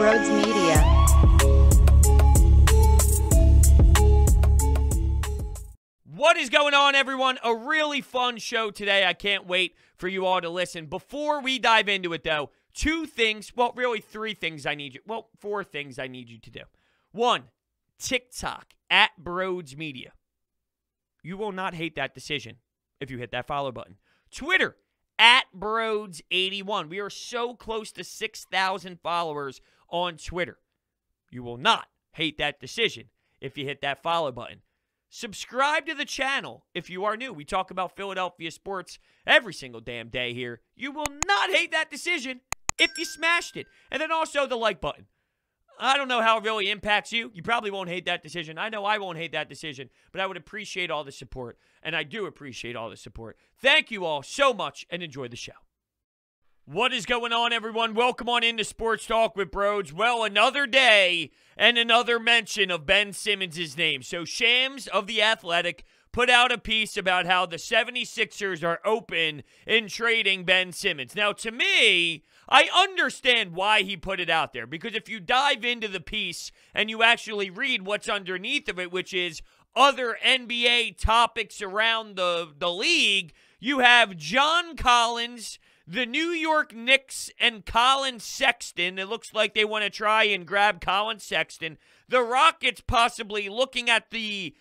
Brodes Media. What is going on, everyone? A really fun show today. I can't wait for you all to listen. Before we dive into it, though, three things I need you. Well, 4 things I need you to do. 1, TikTok at Brodes Media. You will not hate that decision if you hit that follow button. Twitter at Brodes81. We are so close to 6,000 followers on Twitter. You will not hate that decision if you hit that follow button. Subscribe to the channel if you are new. We talk about Philadelphia sports every single damn day here. You will not hate that decision if you smashed it. And then also the like button. I don't know how it really impacts you. You probably won't hate that decision. I know I won't hate that decision, but I would appreciate all the support. And I do appreciate all the support. Thank you all so much and enjoy the show. What is going on, everyone? Welcome on into Sports Talk with Brodes. Well, another day and another mention of Ben Simmons' name. So Shams of The Athletic put out a piece about how the 76ers are open in trading Ben Simmons. Now, to me, I understand why he put it out there, because if you dive into the piece and you actually read what's underneath of it, which is other NBA topics around the league, you have John Collins, the New York Knicks, and Colin Sexton. It looks like they want to try and grab Colin Sexton. The Rockets possibly looking at the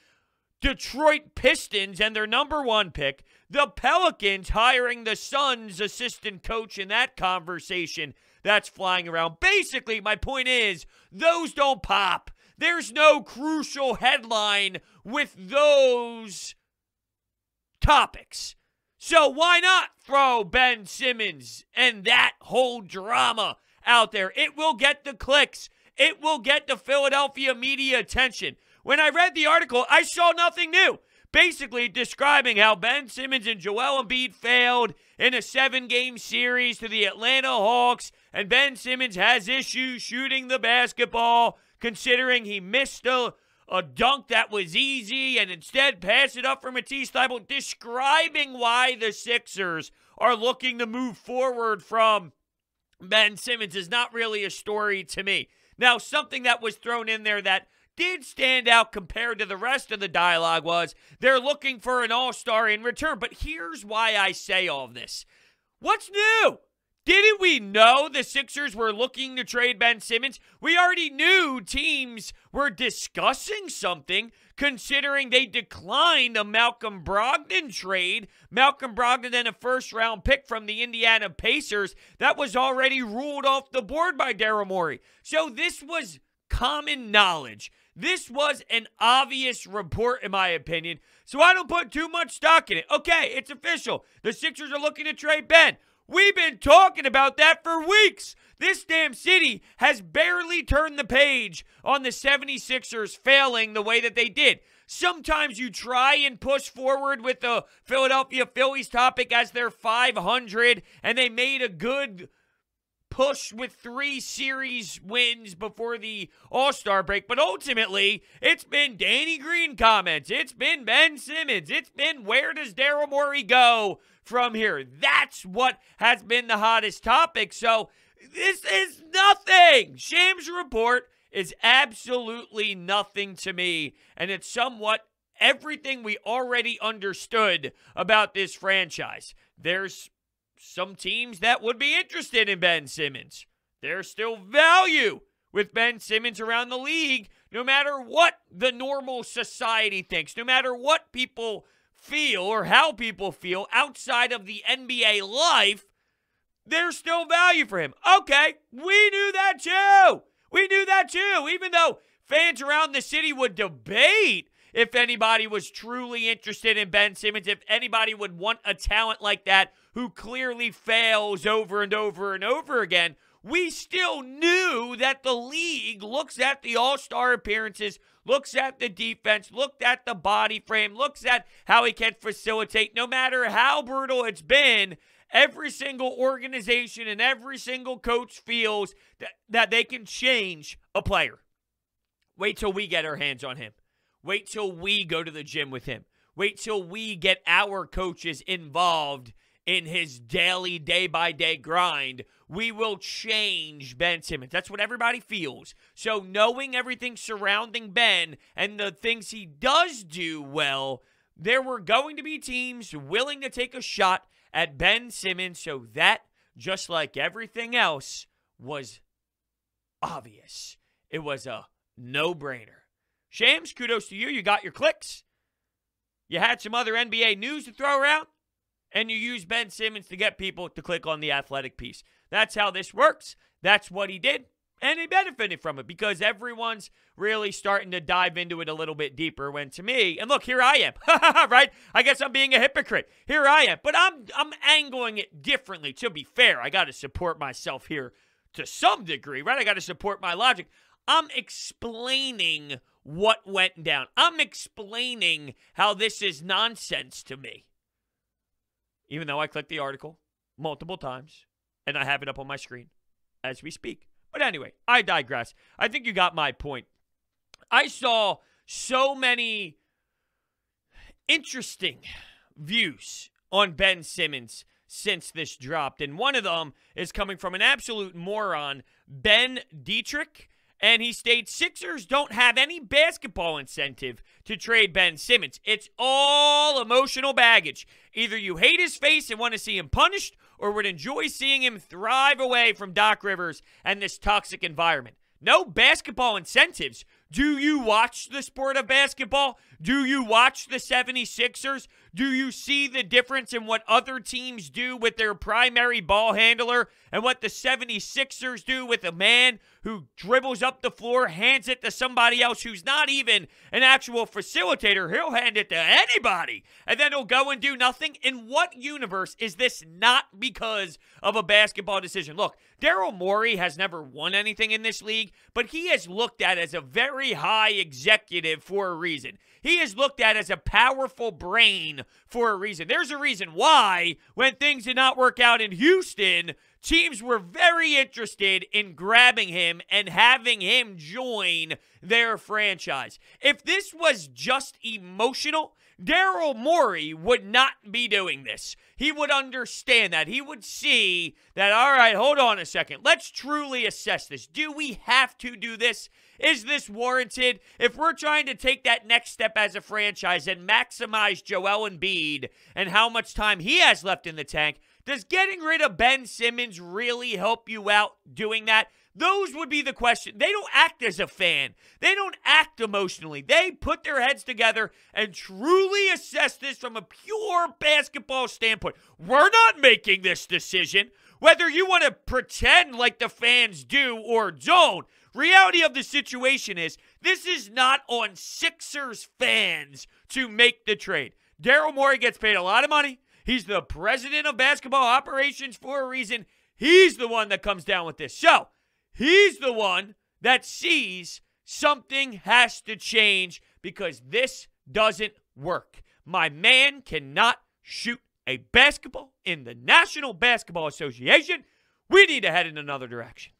Detroit Pistons and their number 1 pick. The Pelicans hiring the Suns assistant coach in that conversation that's flying around. Basically, my point is, those don't pop. There's no crucial headline with those topics. So why not throw Ben Simmons and that whole drama out there? It will get the clicks. It will get the Philadelphia media attention. When I read the article, I saw nothing new. Basically describing how Ben Simmons and Joel Embiid failed in a 7-game series to the Atlanta Hawks, and Ben Simmons has issues shooting the basketball, considering he missed a dunk that was easy and instead passed it up for Matisse Thybulle, describing why the Sixers are looking to move forward from Ben Simmons is not really a story to me. Now, something that was thrown in there that did stand out compared to the rest of the dialogue was they're looking for an all-star in return. But here's why I say all of this. What's new? Didn't we know the Sixers were looking to trade Ben Simmons? We already knew teams were discussing something, considering they declined a Malcolm Brogdon trade. Malcolm Brogdon and a first-round pick from the Indiana Pacers that was already ruled off the board by Daryl Morey. So this was common knowledge. This was an obvious report, in my opinion, so I don't put too much stock in it. Okay, it's official. The Sixers are looking to trade Ben. We've been talking about that for weeks. This damn city has barely turned the page on the 76ers failing the way that they did. Sometimes you try and push forward with the Philadelphia Phillies topic as they're 500, and they made a good push with 3 series wins before the All-Star break. But ultimately, it's been Danny Green comments. It's been Ben Simmons. It's been where does Daryl Morey go from here? That's what has been the hottest topic. So this is nothing. Shams' report is absolutely nothing to me. And it's somewhat everything we already understood about this franchise. There's some teams that would be interested in Ben Simmons. There's still value with Ben Simmons around the league, no matter what the normal society thinks, no matter what people feel or how people feel outside of the NBA life, there's still value for him. Okay, we knew that too. We knew that too, even though fans around the city would debate if anybody was truly interested in Ben Simmons, if anybody would want a talent like that who clearly fails over and over and over again. We still knew that the league looks at the all-star appearances, looks at the defense, looked at the body frame, looks at how he can facilitate. No matter how brutal it's been, every single organization and every single coach feels that they can change a player. Wait till we get our hands on him. Wait till we go to the gym with him. Wait till we get our coaches involved in his daily, day-by-day grind, we will change Ben Simmons. That's what everybody feels. So knowing everything surrounding Ben and the things he does do well, there were going to be teams willing to take a shot at Ben Simmons. So that, just like everything else, was obvious. It was a no-brainer. Shams, kudos to you. You got your clicks. You had some other NBA news to throw around, and you used Ben Simmons to get people to click on the Athletic piece. That's how this works. That's what he did, and he benefited from it because everyone's really starting to dive into it a little bit deeper when, to me, and look, here I am, right? I guess I'm being a hypocrite. Here I am, but I'm angling it differently. To be fair, I got to support myself here to some degree, right? I got to support my logic. I'm explaining what went down. I'm explaining how this is nonsense to me. Even though I clicked the article multiple times, and I have it up on my screen as we speak. But anyway, I digress. I think you got my point. I saw so many interesting views on Ben Simmons since this dropped, and one of them is coming from an absolute moron, Ben Dietrich. And he states Sixers don't have any basketball incentive to trade Ben Simmons. It's all emotional baggage. Either you hate his face and want to see him punished, or would enjoy seeing him thrive away from Doc Rivers and this toxic environment. No basketball incentives. Do you watch the sport of basketball? Do you watch the 76ers? Do you see the difference in what other teams do with their primary ball handler and what the 76ers do with a man who dribbles up the floor, hands it to somebody else who's not even an actual facilitator? He'll hand it to anybody, and then he'll go and do nothing. In what universe is this not because of a basketball decision? Look, Daryl Morey has never won anything in this league, but he is looked at as a very high executive for a reason. He is looked at as a powerful brain for a reason. There's a reason why, when things did not work out in Houston, teams were very interested in grabbing him and having him join their franchise. If this was just emotional, Daryl Morey would not be doing this. He would understand that. He would see that, all right, hold on a second. Let's truly assess this. Do we have to do this? Is this warranted? If we're trying to take that next step as a franchise and maximize Joel Embiid and how much time he has left in the tank, does getting rid of Ben Simmons really help you out doing that? Those would be the question. They don't act as a fan. They don't act emotionally. They put their heads together and truly assess this from a pure basketball standpoint. We're not making this decision. Whether you want to pretend like the fans do or don't, reality of the situation is this is not on Sixers fans to make the trade. Daryl Morey gets paid a lot of money. He's the president of basketball operations for a reason. He's the one that comes down with this. So, he's the one that sees something has to change because this doesn't work. My man cannot shoot a basketball in the National Basketball Association. We need to head in another direction.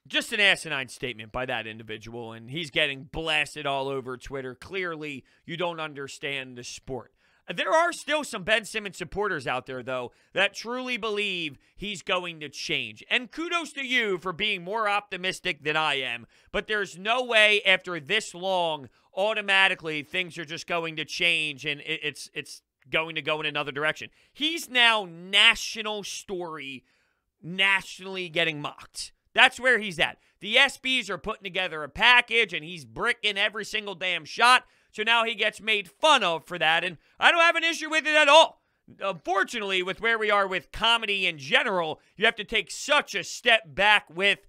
Just an asinine statement by that individual, and he's getting blasted all over Twitter. Clearly, you don't understand the sport. There are still some Ben Simmons supporters out there, though, that truly believe he's going to change. And kudos to you for being more optimistic than I am. But there's no way after this long, automatically, things are just going to change and it's going to go in another direction. He's now national story, nationally getting mocked. That's where he's at. The SBs are putting together a package, and he's bricking every single damn shot. So now he gets made fun of for that, and I don't have an issue with it at all. Unfortunately, with where we are with comedy in general, you have to take such a step back with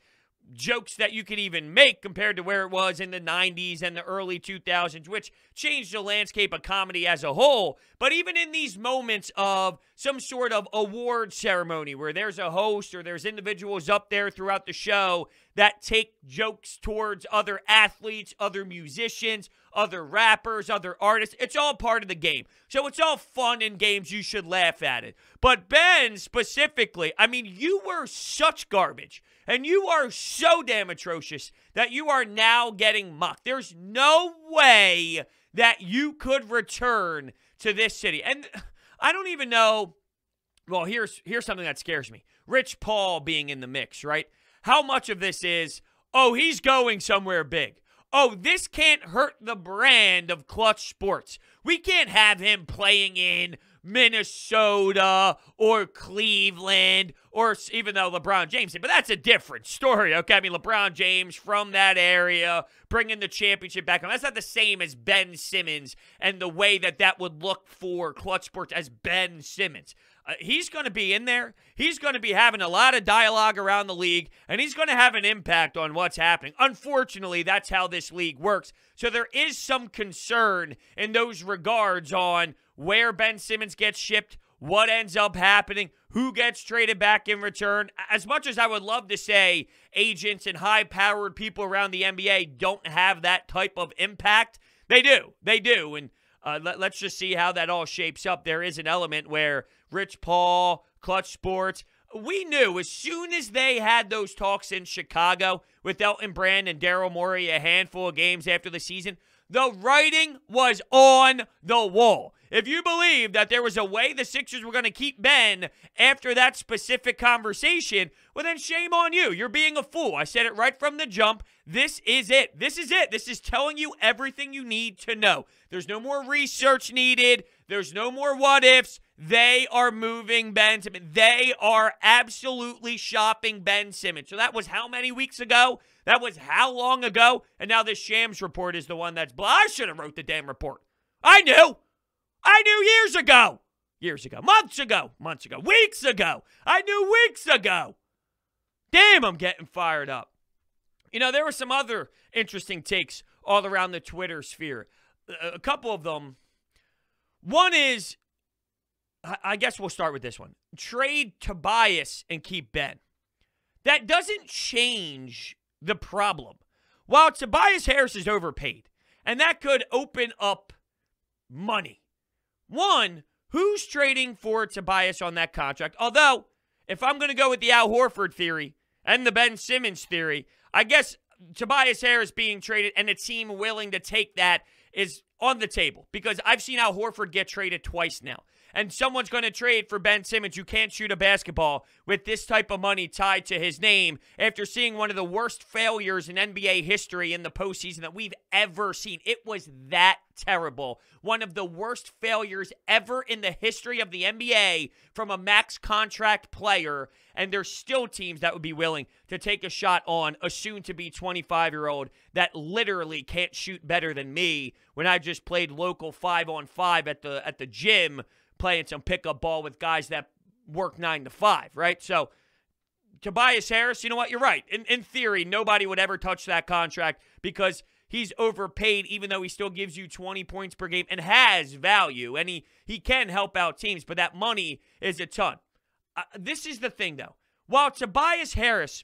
jokes that you could even make compared to where it was in the 90s and the early 2000s, which changed the landscape of comedy as a whole. But even in these moments of some sort of award ceremony where there's a host or there's individuals up there throughout the show that take jokes towards other athletes, other musicians, other rappers, other artists, it's all part of the game. So it's all fun and games. You should laugh at it. But Ben specifically, I mean, you were such garbage. And you are so damn atrocious that you are now getting mocked. There's no way that you could return to this city. And I don't even know. Well, here's something that scares me. Rich Paul being in the mix, right? How much of this is, oh, he's going somewhere big. Oh, this can't hurt the brand of Clutch Sports. We can't have him playing in Minnesota or Cleveland, or even though LeBron James did, but that's a different story, okay? I mean, LeBron James from that area, bringing the championship back home. That's not the same as Ben Simmons and the way that would look for Clutch Sports as Ben Simmons. He's going to be in there. He's going to be having a lot of dialogue around the league, and he's going to have an impact on what's happening. Unfortunately, that's how this league works. So there is some concern in those regards on where Ben Simmons gets shipped, what ends up happening, who gets traded back in return. As much as I would love to say agents and high-powered people around the NBA don't have that type of impact, they do. They do, and let's just see how that all shapes up. There is an element where Rich Paul, Clutch Sports, we knew as soon as they had those talks in Chicago with Elton Brand and Daryl Morey a handful of games after the season, the writing was on the wall. If you believe that there was a way the Sixers were going to keep Ben after that specific conversation, well, then shame on you. You're being a fool. I said it right from the jump. This is it. This is it. This is telling you everything you need to know. There's no more research needed. There's no more what ifs. They are moving Ben Simmons. They are absolutely shopping Ben Simmons. So that was how many weeks ago? That was how long ago? And now this Shams report is the one that's I should have wrote the damn report. I knew years ago, months ago, weeks ago. I knew weeks ago. Damn, I'm getting fired up. You know, there were some other interesting takes all around the Twitter sphere. A couple of them. One is, I guess we'll start with this one. Trade Tobias and keep Ben. That doesn't change the problem. While Tobias Harris is overpaid, and that could open up money. One, who's trading for Tobias on that contract? Although, if I'm going to go with the Al Horford theory and the Ben Simmons theory, I guess Tobias Harris being traded and a team willing to take that is on the table, because I've seen Al Horford get traded twice now. And someone's going to trade for Ben Simmons who can't shoot a basketball with this type of money tied to his name after seeing one of the worst failures in NBA history in the postseason that we've ever seen. It was that terrible. One of the worst failures ever in the history of the NBA from a max contract player. And there's still teams that would be willing to take a shot on a soon-to-be 25-year-old that literally can't shoot better than me when I just played local 5-on-5 at the gym, playing some pickup ball with guys that work 9 to 5, right? So, Tobias Harris, you know what? You're right. In theory, nobody would ever touch that contract because he's overpaid, even though he still gives you 20 points per game and has value, and he can help out teams, but that money is a ton. This is the thing, though. While Tobias Harris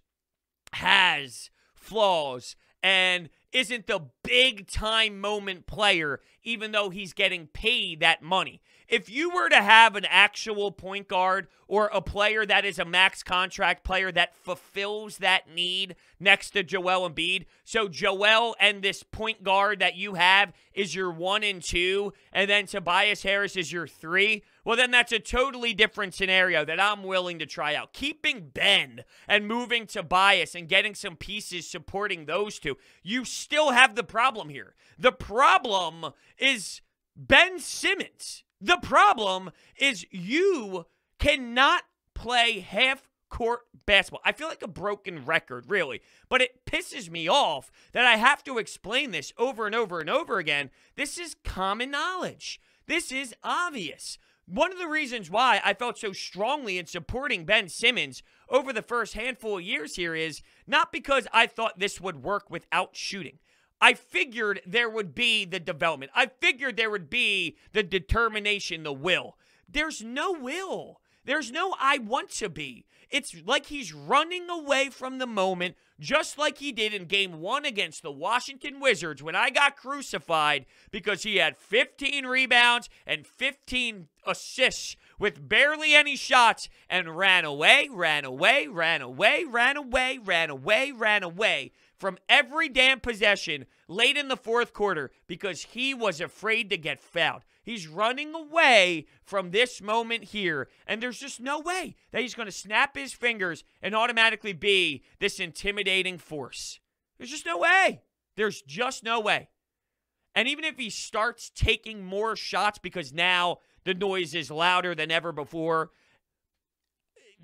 has flaws and isn't the big-time moment player, even though he's getting paid that money, if you were to have an actual point guard or a player that is a max contract player that fulfills that need next to Joel Embiid, so Joel and this point guard that you have is your 1 and 2, and then Tobias Harris is your 3, well, then that's a totally different scenario that I'm willing to try out. Keeping Ben and moving Tobias and getting some pieces supporting those two, you still have the problem here. The problem is Ben Simmons. The problem is you cannot play half-court basketball. I feel like a broken record, really, but it pisses me off that I have to explain this over and over and over again. This is common knowledge. This is obvious. One of the reasons why I felt so strongly in supporting Ben Simmons over the first handful of years here is not because I thought this would work without shooting. I figured there would be the development. I figured there would be the determination, the will. There's no will. There's no I want to be. It's like he's running away from the moment, just like he did in Game 1 against the Washington Wizards when I got crucified because he had 15 rebounds and 15 assists with barely any shots and ran away from every damn possession late in the fourth quarter because he was afraid to get fouled. He's running away from this moment here, and there's just no way that he's going to snap his fingers and automatically be this intimidating force. There's just no way. There's just no way. And even if he starts taking more shots because now the noise is louder than ever before,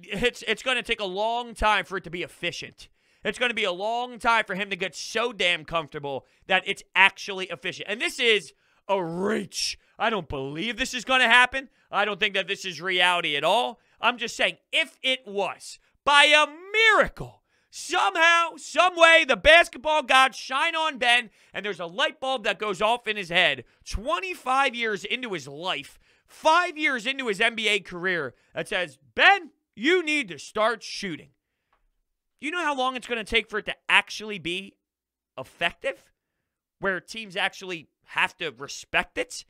it's going to take a long time for it to be efficient. It's going to be a long time for him to get so damn comfortable that it's actually efficient. And this is a reach. I don't believe this is going to happen. I don't think that this is reality at all. I'm just saying, if it was, by a miracle, somehow, some way, the basketball gods shine on Ben, and there's a light bulb that goes off in his head 25 years into his life, 5 years into his NBA career, that says, Ben, you need to start shooting. You know how long it's going to take for it to actually be effective? Where teams actually have to respect it?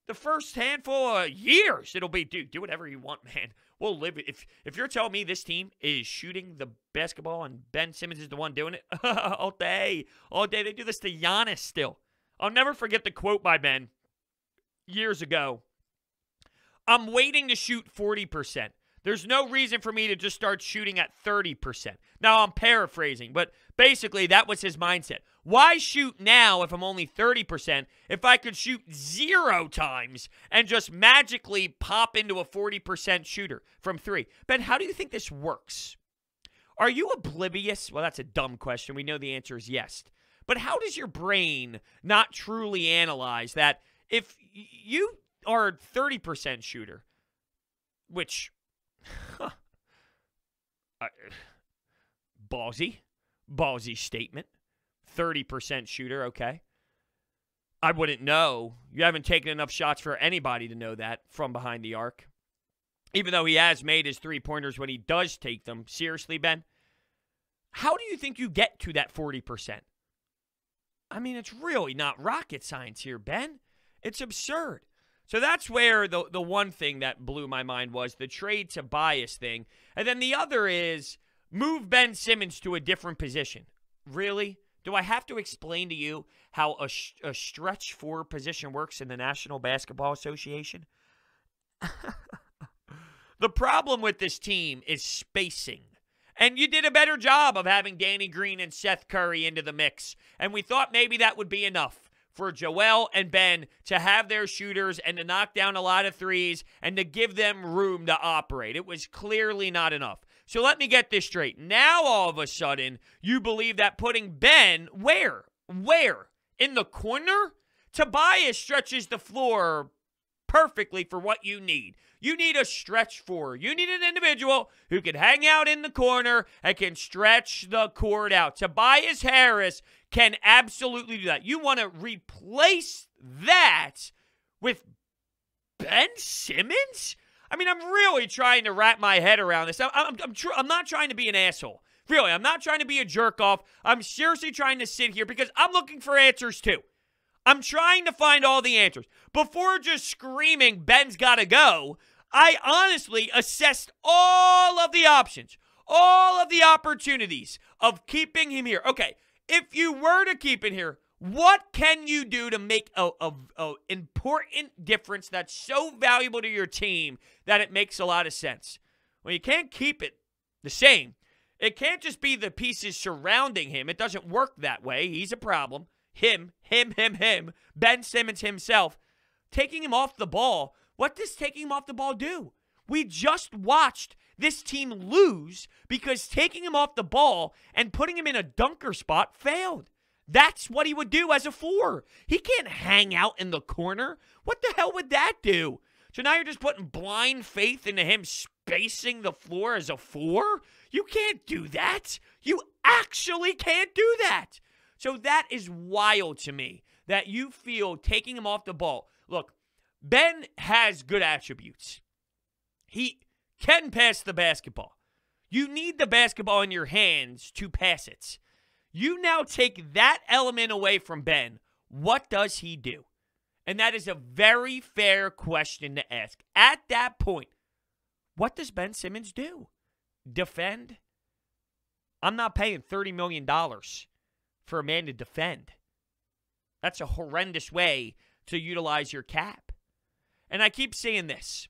The first handful of years, it'll be, dude, do whatever you want, man. We'll live it. If you're telling me this team is shooting the basketball and Ben Simmons is the one doing it, all day. They do this to Giannis still. I'll never forget the quote by Ben years ago. I'm waiting to shoot 40%. There's no reason for me to just start shooting at 30%. Now, I'm paraphrasing, but basically that was his mindset. Why shoot now if I'm only 30% if I could shoot 0 times and just magically pop into a 40% shooter from 3? Ben, how do you think this works? Are you oblivious? Well, that's a dumb question. We know the answer is yes. But how does your brain not truly analyze that if you are a 30% shooter, which... Ballsy statement. 30% shooter, okay. I wouldn't know. You haven't taken enough shots for anybody to know that from behind the arc. Even though he has made his three-pointers when he does take them. Seriously, Ben? How do you think you get to that 40%? I mean, it's really not rocket science here, Ben. It's absurd. So that's where the one thing that blew my mind was the trade to Bias thing. And then the other is move Ben Simmons to a different position. Really? Do I have to explain to you how a stretch 4 position works in the National Basketball Association? The problem with this team is spacing. And you did a better job of having Danny Green and Seth Curry into the mix. And we thought maybe that would be enough for Joel and Ben to have their shooters and to knock down a lot of threes and to give them room to operate. It was clearly not enough. So let me get this straight. Now, all of a sudden, you believe that putting Ben where? In the corner? Tobias stretches the floor perfectly for what you need. You need a stretch 4. You need an individual who can hang out in the corner and can stretch the court out. Tobias Harris can absolutely do that. You want to replace that with Ben Simmons? I mean, I'm really trying to wrap my head around this. I'm not trying to be an asshole. Really, I'm not trying to be a jerk off. I'm seriously trying to sit here because I'm looking for answers too. I'm trying to find all the answers. Before just screaming, Ben's got to go, I honestly assessed all of the options, all of the opportunities of keeping him here. Okay, if you were to keep him here, what can you do to make a important difference that's so valuable to your team that it makes a lot of sense? Well, you can't keep it the same. It can't just be the pieces surrounding him. It doesn't work that way. He's a problem. Him. Ben Simmons himself. Taking him off the ball. What does taking him off the ball do? We just watched this team lose because taking him off the ball and putting him in a dunker spot failed. That's what he would do as a 4. He can't hang out in the corner. What the hell would that do? So now you're just putting blind faith into him spacing the floor as a 4? You can't do that. You actually can't do that. So that is wild to me that you feel taking him off the ball. Look, Ben has good attributes. He can pass the basketball. You need the basketball in your hands to pass it. You now take that element away from Ben. What does he do? And that is a very fair question to ask. At that point, what does Ben Simmons do? Defend? I'm not paying $30 million for a man to defend. That's a horrendous way to utilize your cap. And I keep saying this.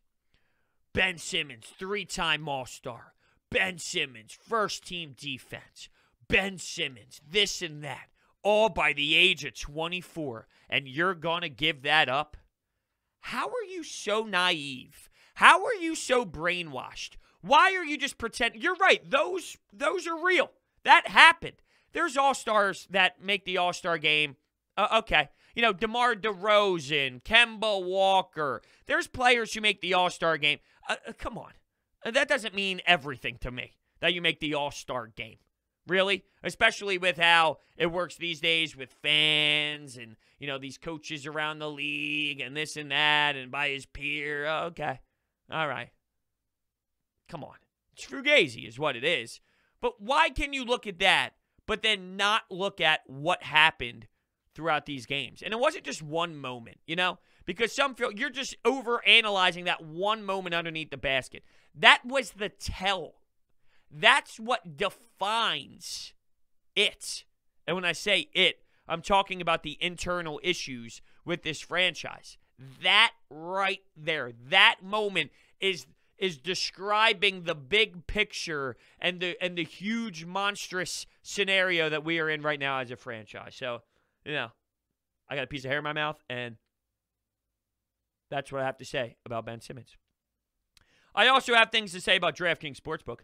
Ben Simmons, 3-time All-Star. Ben Simmons, first-team defense. Ben Simmons, this and that. All by the age of 24. And you're going to give that up? How are you so naive? How are you so brainwashed? Why are you just pretending? You're right. Those are real. That happened. There's All-Stars that make the All-Star game. Okay. You know, DeMar DeRozan, Kemba Walker. There's players who make the All-Star game. Come on. That doesn't mean everything to me, that you make the All-Star game. Really? Especially with how it works these days with fans and, you know, these coaches around the league and this and that and by his peer. Okay. All right. Come on. It's fugazi is what it is. But why can you look at that but then not look at what happened throughout these games? And it wasn't just one moment, you know? Because some feel you're just over-analyzing that one moment underneath the basket. That was the tell. That's what defines it. And when I say it, I'm talking about the internal issues with this franchise. That right there, that moment is describing the big picture and the huge monstrous scenario that we are in right now as a franchise. So, you know, I got a piece of hair in my mouth, and that's what I have to say about Ben Simmons. I also have things to say about DraftKings Sportsbook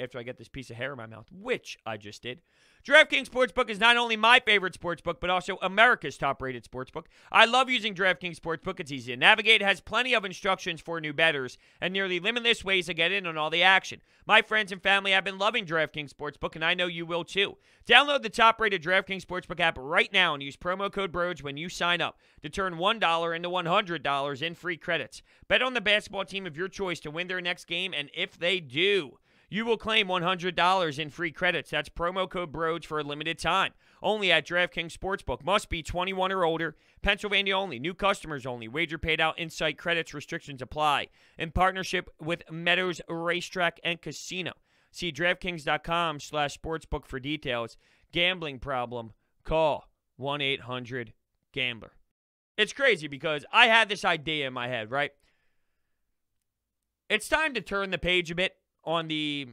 after I get this piece of hair in my mouth, which I just did. DraftKings Sportsbook is not only my favorite sportsbook, but also America's top-rated sportsbook. I love using DraftKings Sportsbook. It's easy to navigate, has plenty of instructions for new bettors, and nearly limitless ways to get in on all the action. My friends and family have been loving DraftKings Sportsbook, and I know you will too. Download the top-rated DraftKings Sportsbook app right now and use promo code Brodes when you sign up to turn $1 into $100 in free credits. Bet on the basketball team of your choice to win their next game, and if they do, you will claim $100 in free credits. That's promo code Brodes for a limited time. Only at DraftKings Sportsbook. Must be 21 or older. Pennsylvania only. New customers only. Wager paid out. Insight credits. Restrictions apply. In partnership with Meadows Racetrack and Casino. See DraftKings.com/sportsbook for details. Gambling problem? Call 1-800-GAMBLER. It's crazy because I had this idea in my head, right? It's time to turn the page a bit on the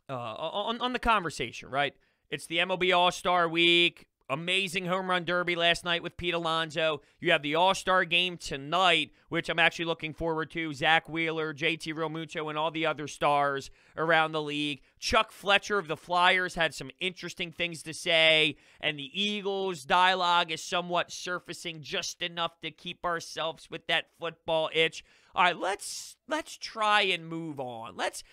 on the conversation, right? It's the MLB All-Star Week. Amazing home run derby last night with Pete Alonso. You have the All-Star game tonight, which I'm actually looking forward to. Zach Wheeler, JT Realmuto, and all the other stars around the league. Chuck Fletcher of the Flyers had some interesting things to say, and the Eagles' dialogue is somewhat surfacing just enough to keep ourselves with that football itch. All right, let's try and move on. Let's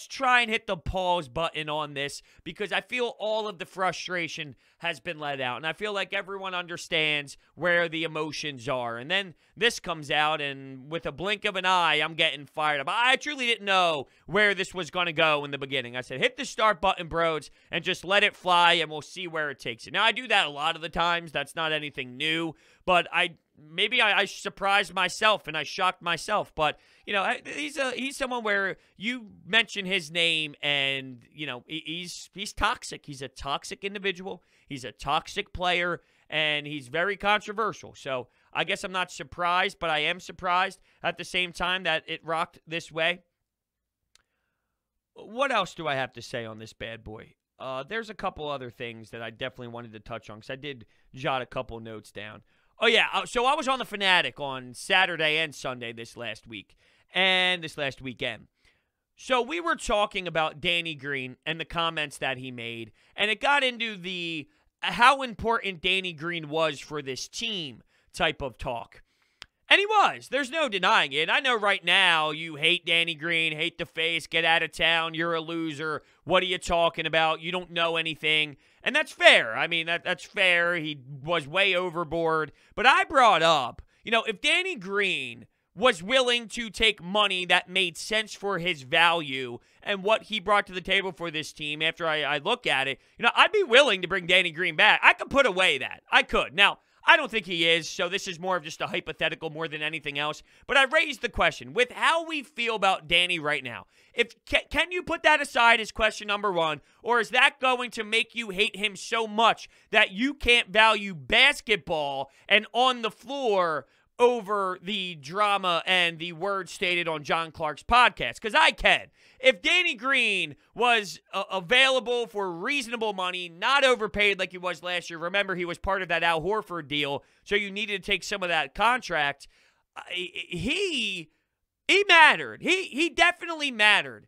try and hit the pause button on this because I feel all of the frustration has been let out, and I feel like everyone understands where the emotions are. And then this comes out, and with a blink of an eye, I'm getting fired up. I truly didn't know where this was going to go in the beginning. I said, hit the start button, Brodes, and just let it fly, and we'll see where it takes you. Now, I do that a lot of the times. That's not anything new, but Maybe I surprised myself and I shocked myself, but you know he's someone where you mention his name and you know he's toxic. He's a toxic individual. He's a toxic player, and he's very controversial. So I guess I'm not surprised, but I am surprised at the same time that it rocked this way. What else do I have to say on this bad boy? There's a couple other things that I definitely wanted to touch on because I did jot a couple notes down. Oh, yeah, so I was on the Fanatic on Saturday and Sunday this last week, and this last weekend. So we were talking about Danny Green and the comments that he made, and it got into the how important Danny Green was for this team type of talk. And he was. There's no denying it. I know right now you hate Danny Green, hate the face, get out of town, you're a loser. What are you talking about? You don't know anything. And that's fair. I mean, that's fair. He was way overboard. But I brought up, you know, if Danny Green was willing to take money that made sense for his value and what he brought to the table for this team after I look at it, you know, I'd be willing to bring Danny Green back. I could put away that. I could. Now, I don't think he is, so this is more of just a hypothetical more than anything else. But I raised the question, with how we feel about Danny right now, can you put that aside as question number one, or is that going to make you hate him so much that you can't value basketball and on the floor over the drama and the words stated on John Clark's podcast, because I can. If Danny Green was available for reasonable money, not overpaid like he was last year, remember he was part of that Al Horford deal, so you needed to take some of that contract, he mattered. He definitely mattered.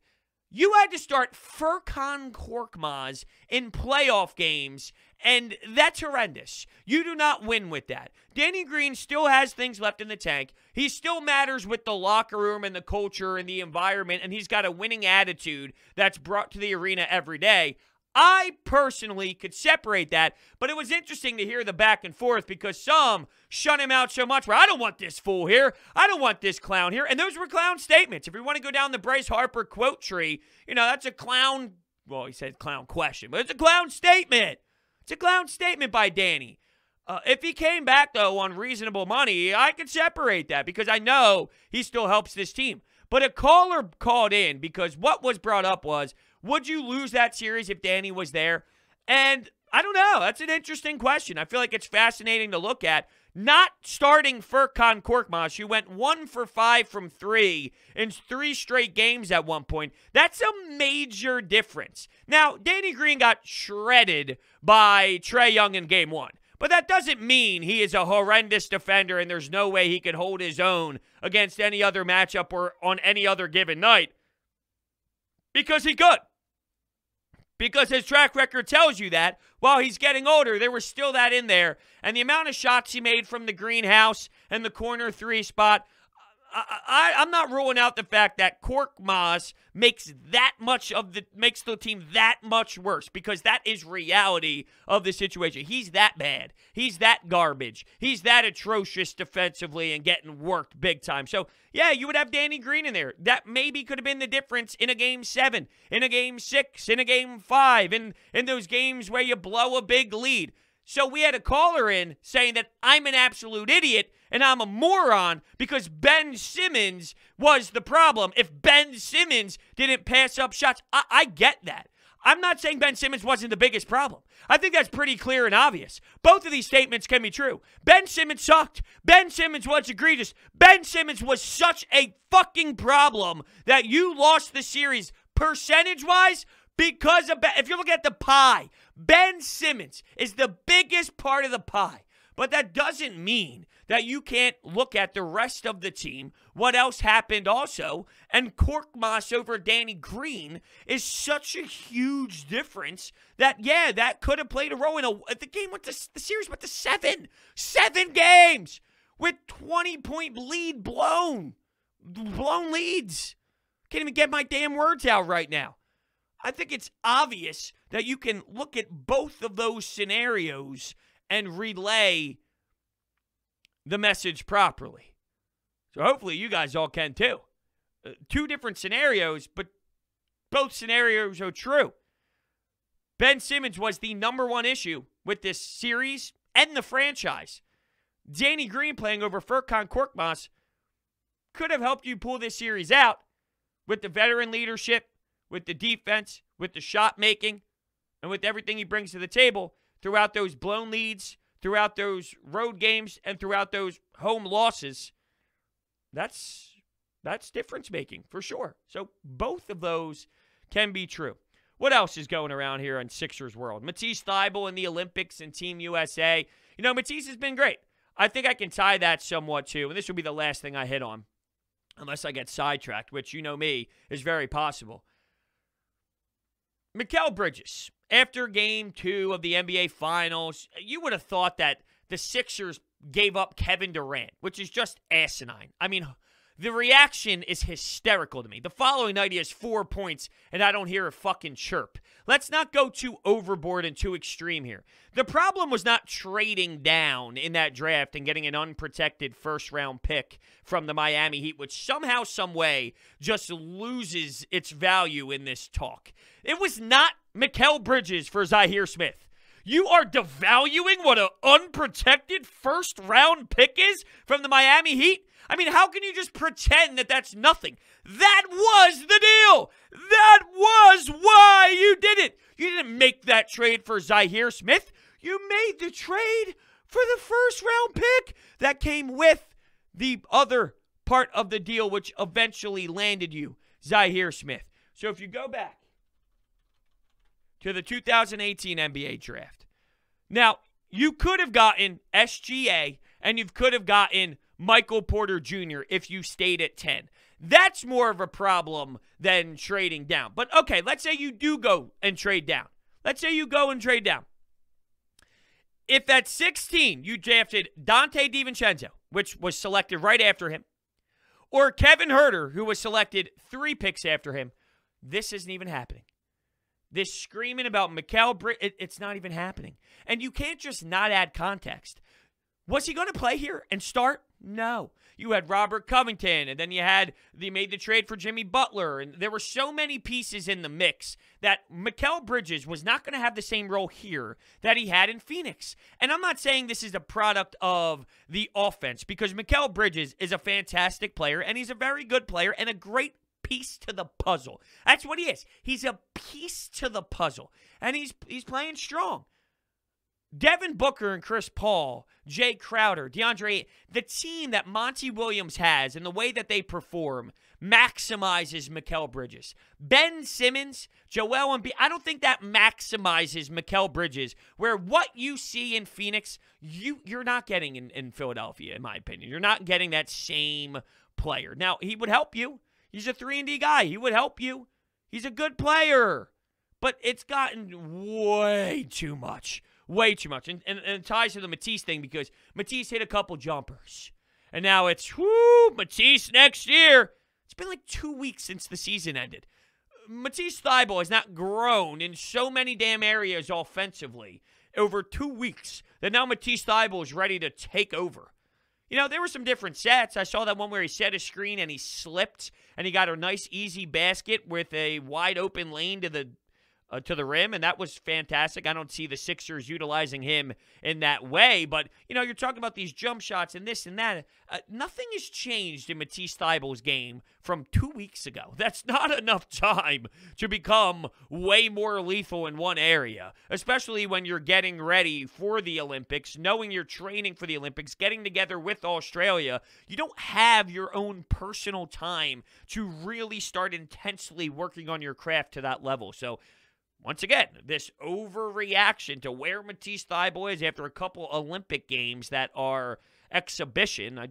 You had to start Furkan Korkmaz in playoff games, and that's horrendous. You do not win with that. Danny Green still has things left in the tank. He still matters with the locker room and the culture and the environment, and he's got a winning attitude that's brought to the arena every day. I personally could separate that, but it was interesting to hear the back and forth because some shut him out so much where I don't want this fool here. I don't want this clown here. And those were clown statements. If we want to go down the Bryce Harper quote tree, that's a clown, well, he said clown question, but it's a clown statement. It's a clown statement by Danny. If he came back, though, on reasonable money, I could separate that because I know he still helps this team. But a caller called in because what was brought up was, would you lose that series if Danny was there? And I don't know. That's an interesting question. I feel like it's fascinating to look at. Not starting Furkan Korkmaz, who went 1 for 5 from 3 in 3 straight games at one point. That's a major difference. Now, Danny Green got shredded by Trae Young in Game 1. But that doesn't mean he is a horrendous defender and there's no way he could hold his own against any other matchup or on any other given night. Because he could. Because his track record tells you that while he's getting older, there was still that in there. And the amount of shots he made from the greenhouse and the corner 3 spot, I'm not ruling out the fact that Korkmaz makes the team that much worse because that is reality of the situation. He's that bad. He's that garbage. He's that atrocious defensively and getting worked big time. So, yeah, you would have Danny Green in there. That maybe could have been the difference in a Game 7, in a Game 6, in a Game 5, in those games where you blow a big lead. So we had a caller in saying that I'm an absolute idiot and I'm a moron because Ben Simmons was the problem. If Ben Simmons didn't pass up shots, I get that. I'm not saying Ben Simmons wasn't the biggest problem. I think that's pretty clear and obvious. Both of these statements can be true. Ben Simmons sucked. Ben Simmons was egregious. Ben Simmons was such a fucking problem that you lost the series percentage-wise because of, if you look at the pie, Ben Simmons is the biggest part of the pie. But that doesn't mean that you can't look at the rest of the team, what else happened also, and Korkmaz over Danny Green is such a huge difference that, yeah, that could have played a role in the game with the series went to 7 games with 20-point lead blown leads. Can't even get my damn words out right now. I think it's obvious that you can look at both of those scenarios and relay the message properly. So hopefully you guys all can too. 2 different scenarios, but both scenarios are true. Ben Simmons was the #1 issue with this series and the franchise. Danny Green playing over Furkan Korkmaz could have helped you pull this series out with the veteran leadership, with the defense, with the shot making, and with everything he brings to the table throughout those blown leads, throughout those road games, and throughout those home losses. That's difference making for sure. So both of those can be true. What else is going around here in Sixers world? Matisse Thybulle in the Olympics and Team USA. Matisse has been great. I think I can tie that somewhat too, and this will be the last thing I hit on, unless I get sidetracked, which you know me is very possible. Mikal Bridges, after Game 2 of the NBA Finals, you would have thought that the Sixers gave up Kevin Durant, which is just asinine. I mean, the reaction is hysterical to me. The following night, he has 4 points, and I don't hear a fucking chirp. Let's not go too overboard and too extreme here. The problem was not trading down in that draft and getting an unprotected first-round pick from the Miami Heat, which somehow, some way, just loses its value in this talk. It was not Mikal Bridges for Zhaire Smith. You are devaluing what an unprotected first-round pick is from the Miami Heat? I mean, how can you just pretend that that's nothing? That was the deal. That was why you did it. You didn't make that trade for Zhaire Smith. You made the trade for the first-round pick that came with the other part of the deal which eventually landed you Zhaire Smith. So if you go back to the 2018 NBA draft, now you could have gotten SGA and you could have gotten Michael Porter Jr. if you stayed at 10. That's more of a problem than trading down. But okay, let's say you do go and trade down. Let's say you go and trade down. If at 16 you drafted Dante DiVincenzo, which was selected right after him, or Kevin Huerter, who was selected 3 picks after him, this isn't even happening. This screaming about Mikal Bridges, it's not even happening. And you can't just not add context. Was he going to play here and start? No. You had Robert Covington, and then they made the trade for Jimmy Butler, and there were so many pieces in the mix that Mikal Bridges was not going to have the same role here that he had in Phoenix. And I'm not saying this is a product of the offense, because Mikal Bridges is a fantastic player, and he's a very good player and a great piece to the puzzle. That's what he is. He's a piece to the puzzle, and he's playing strong. Devin Booker and Chris Paul, Jay Crowder, DeAndre, the team that Monty Williams has and the way that they perform maximizes Mikal Bridges. Ben Simmons, Joel Embiid, I don't think that maximizes Mikal Bridges, where what you see in Phoenix, you're not getting in Philadelphia, in my opinion. You're not getting that same player. Now, he would help you. He's a 3-and-D guy. He would help you. He's a good player. But it's gotten way too much. Way too much. And it ties to the Matisse thing, because Matisse hit a couple jumpers. And now it's, Matisse next year. It's been like 2 weeks since the season ended. Matisse Thybulle has not grown in so many damn areas offensively over 2 weeks that now Matisse Thybulle is ready to take over. You know, there were some different sets. I saw that one where he set a screen and he slipped, and he got a nice, easy basket with a wide-open lane to the rim, and that was fantastic. I don't see the Sixers utilizing him in that way, but, you know, you're talking about these jump shots and this and that. Nothing has changed in Matisse Thybulle's game from 2 weeks ago. That's not enough time to become way more lethal in one area, especially when you're getting ready for the Olympics, knowing you're training for the Olympics, getting together with Australia. You don't have your own personal time to really start intensely working on your craft to that level. So, once again, this overreaction to where Matisse Thybulle is after a couple Olympic games that are exhibition, I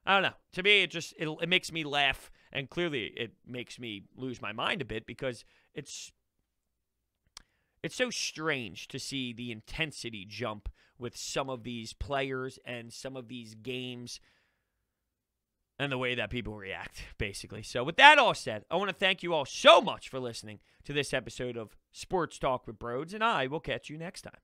don't know. To me, it makes me laugh, and clearly it makes me lose my mind a bit, because it's so strange to see the intensity jump with some of these players and some of these games and the way that people react, basically. So with that all said, I want to thank you all so much for listening to this episode of Sports Talk with Brodes, and I will catch you next time.